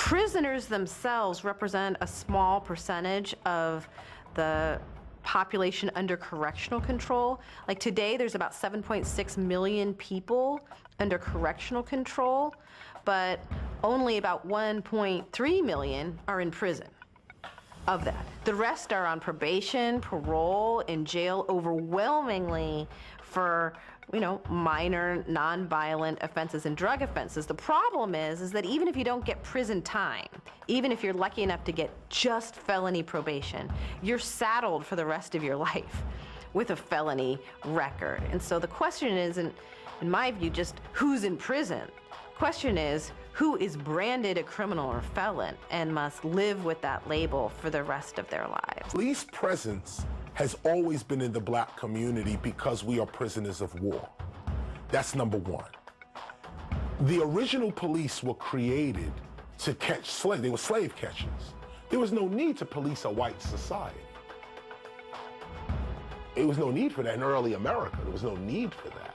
Prisoners themselves represent a small percentage of the population under correctional control. Like today, there's about 7.6 million people under correctional control, but only about 1.3 million are in prison of that. The rest are on probation, parole, in jail, overwhelmingly for minor nonviolent offenses and drug offenses. The problem is that even if you don't get prison time, even if you're lucky enough to get just felony probation, you're saddled for the rest of your life with a felony record. And so the question isn't, in my view, just who's in prison. The question is, who is branded a criminal or felon and must live with that label for the rest of their lives. Police presence has always been in the black community because we are prisoners of war. That's number one. The original police were created to catch slaves. They were slave catchers. There was no need to police a white society. There was no need for that in early America. There was no need for that.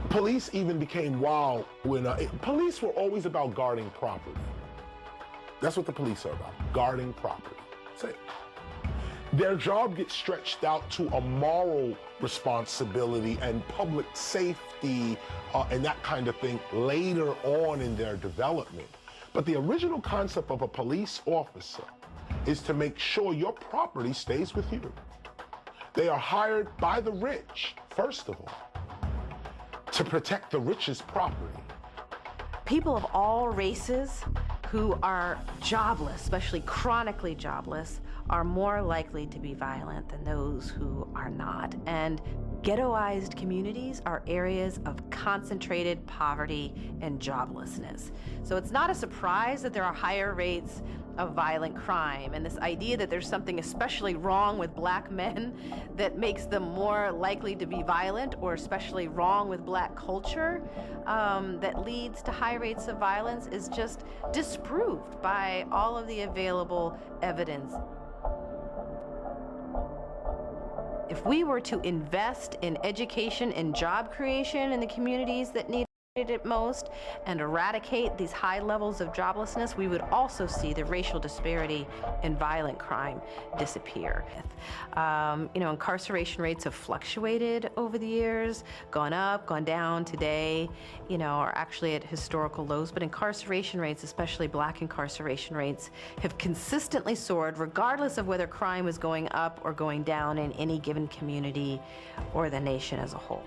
Police even became wild when police were always about guarding property. That's what the police are about, guarding property. That's it. Their job gets stretched out to a moral responsibility and public safety and that kind of thing later on in their development. But the original concept of a police officer is to make sure your property stays with you. They are hired by the rich, first of all, to protect the rich's property. People of all races who are jobless, especially chronically jobless, are more likely to be violent than those who are not. And ghettoized communities are areas of concentrated poverty and joblessness. So it's not a surprise that there are higher rates of violent crime, and this idea that there's something especially wrong with black men that makes them more likely to be violent, or especially wrong with black culture that leads to high rates of violence is just disproved by all of the available evidence. If we were to invest in education and job creation in the communities that need it most and eradicate these high levels of joblessness, we would also see the racial disparity in violent crime disappear. Incarceration rates have fluctuated over the years, gone up, gone down. Today, are actually at historical lows, but incarceration rates, especially black incarceration rates, have consistently soared regardless of whether crime is going up or going down in any given community or the nation as a whole.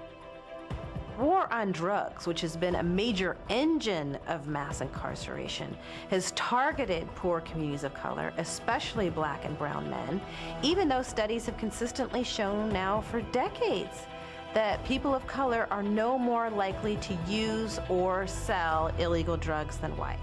War on drugs, which has been a major engine of mass incarceration, has targeted poor communities of color, especially black and brown men, even though studies have consistently shown now for decades that people of color are no more likely to use or sell illegal drugs than white.